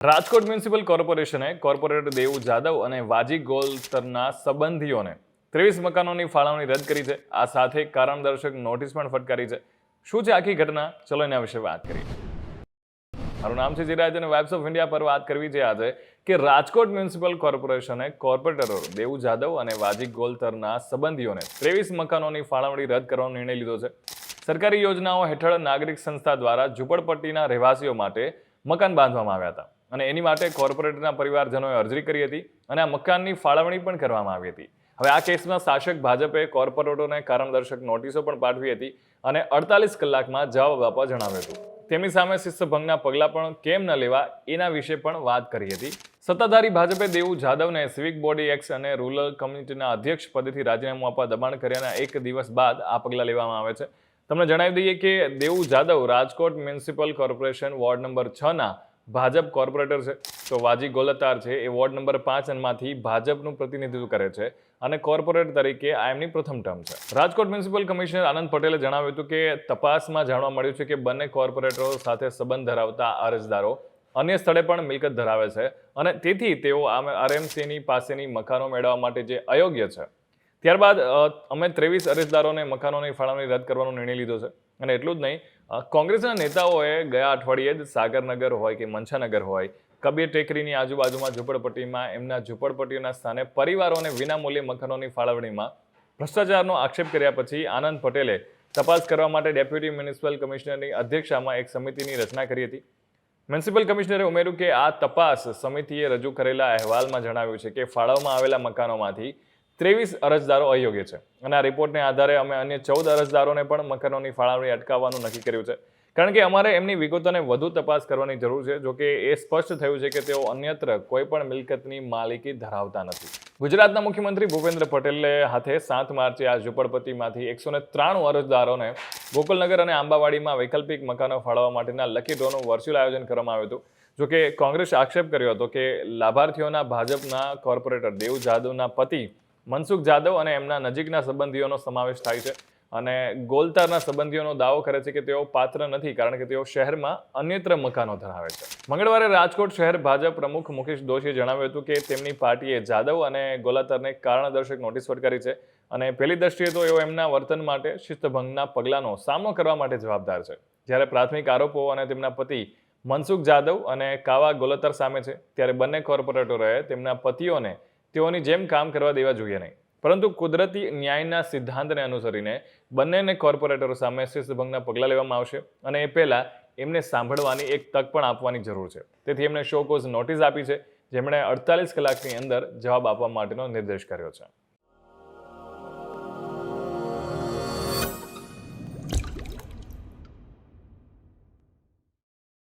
Rajkot municipal કોર્પોરેશને corporator દેવુ જાદવ અને વાજી ગોલતરના સંબંધીઓને 23 મકાનોની ફાળવણી રદ કરી છે. આ સાથે કારણદર્શક નોટિસ પણ ફટકારી છે. શું છે આખી ઘટના? ચલો એના વિશે વાત કરીએ. મારું નામ છે જીરાજ અને વાઇબ્સ ઓફ ઇન્ડિયા પર વાત કરવી છે આજે કે રાજકોટ મ્યુનિસિપલ કોર્પોરેશને કોર્પોરેટરો દેવુ જાદવ અને વાજી ગોલતરના સંબંધીઓને 23 મકાનોની ફાળવણી રદ કરવાનો નિર્ણય લીધો છે. સરકારી યોજનાઓ હેઠળ નાગરિક સંસ્થા દ્વારા ઝૂંપડપટ્ટીના રહેવાસીઓ માટે મકાન બાંધવામાં આવ્યા હતા અને એની માટે કોર્પોરેટરના પરિવારજનોએ અરજી કરી હતી અને આ મકાનની ફાળવણી પણ કરવામાં આવી હતી. હવે આ કેસમાં શાસક ભાજપે કોર્પોરેટરોને કારણદર્શક નોટિસો પણ પાઠવી હતી અને 48 કલાકમાં જવાબ આપવા જણાવ્યું હતું. તેમની સામે શિસ્તભંગના પગલાં પણ કેમ ન લેવા એના વિશે પણ વાત કરી હતી. સત્તાધારી ભાજપે દેવુ જાદવને સિવિક બોડી એક્ટ અને રૂરલ કમ્યુનિટીના અધ્યક્ષ પદેથી રાજીનામું આપવા દબાણ કર્યાના 1 દિવસ બાદ આ પગલાં લેવામાં આવે છે. તમને જણાવી દઈએ કે Devu Jadav Rajkot municipal corporation ward number 6ના ભાજપ કોર્પોરેટર છે. તો વાજી ગોલતાર છે એ વોર્ડ નંબર 5 માંથી ભાજપનું પ્રતિનિધિત્વ કરે છે અને કોર્પોરેટર તરીકે આ એમની પ્રથમ ટર્મ છે. રાજકોટ મ્યુનિસિપલ કમિશનર આનંદ પટેલે જણાવ્યું હતું કે તપાસમાં જાણવા મળ્યું છે કે બંને કોર્પોરેટરો સાથે સંબંધ ધરાવતા અરજદારો અન્ય સ્થળે પણ મિલકત ધરાવે છે અને તેથી તેઓ આરએમસીની પાસેની મકાનો મેળવવા માટે જે અયોગ્ય છે. ત્યારબાદ અમે 23 અરજદારોને મકાનોની ફાળવણી રદ કરવાનો નિર્ણય લીધો છે. અને એટલું જ નહીં, કોંગ્રેસના નેતાઓએ ગયા અઠવાડિયે જ સાગરનગર હોય કે મંછાનગર હોય, કબીર ટેકરીની આજુબાજુમાં ઝૂંપડપટ્ટીમાં એમના ઝૂંપડપટ્ટીઓના સ્થાને પરિવારોને વિનામૂલ્યે મકાનોની ફાળવણીમાં ભ્રષ્ટાચારનો આક્ષેપ કર્યા પછી આનંદ પટેલે તપાસ કરવા માટે ડેપ્યુટી મ્યુનિસિપલ કમિશનરની અધ્યક્ષતામાં એક સમિતિની રચના કરી હતી. મ્યુનિસિપલ કમિશનરે ઉમેર્યું કે આ તપાસ સમિતિએ રજૂ કરેલા અહેવાલમાં જણાવ્યું છે કે ફાળવવામાં આવેલા મકાનોમાંથી 23 અરજદારો અયોગ્ય છે અને આ રિપોર્ટને આધારે અમે અન્ય 14 અરજદારોને પણ મકાનોની ફાળવણી અટકાવવાનું નક્કી કર્યું છે, કારણ કે અમારે એમની વિગતોને વધુ તપાસ કરવાની જરૂર છે. જોકે એ સ્પષ્ટ થયું છે કે તેઓ અન્યત્ર કોઈ પણ મિલકતની માલિકી ધરાવતા નથી. ગુજરાતના મુખ્યમંત્રી ભૂપેન્દ્ર પટેલે હાથે 7 માર્ચે આ ઝૂંપડપટ્ટીમાંથી 193 અરજદારોને ગોકુલનગર અને આંબાવાડીમાં વૈકલ્પિક મકાનો ફાળવવા માટેના લકી ડ્રોનું વર્ચ્યુઅલ આયોજન કરવામાં આવ્યું હતું. જોકે કોંગ્રેસે આક્ષેપ કર્યો હતો કે લાભાર્થીઓના ભાજપના કોર્પોરેટર દેવુ જાદવના પતિ મનસુખ જાદવ અને એમના નજીકના સંબંધીઓનો સમાવેશ થાય છે અને ગોલતારના સંબંધીઓનો દાવો કરે છે કે તેઓ પાત્ર નથી, કારણ કે તેઓ શહેરમાં અન્યત્ર મકાનો ધરાવે છે. મંગળવારે રાજકોટ શહેર ભાજપ પ્રમુખ મુકેશ દોશીએ જણાવ્યું હતું કે તેમની પાર્ટીએ જાદવ અને ગોલતારને કારણદર્શક નોટિસ ફટકારી છે અને પહેલી દ્રષ્ટિએ તો એઓ એમના વર્તન માટે શિસ્તભંગના પગલાંનો સામનો કરવા માટે જવાબદાર છે. જ્યારે પ્રાથમિક આરોપો અને તેમના પતિ મનસુખ જાદવ અને કાવા ગોલતાર સામે છે, ત્યારે બંને કોર્પોરેટરોએ તેમના પતિઓને તેઓની જેમ કામ કરવા દેવા જોઈએ નહીં, પરંતુ કુદરતી ન્યાયના સિદ્ધાંતને અનુસરીને બંનેને કોર્પોરેટરો સામે શિસ્તભંગના પગલાં લેવામાં આવશે અને એ પહેલાં એમને સાંભળવાની એક તક પણ આપવાની જરૂર છે. તેથી એમને શો કોઝ નોટિસ આપી છે, જેમણે 48 કલાકની અંદર જવાબ આપવા માટેનો નિર્દેશ કર્યો છે.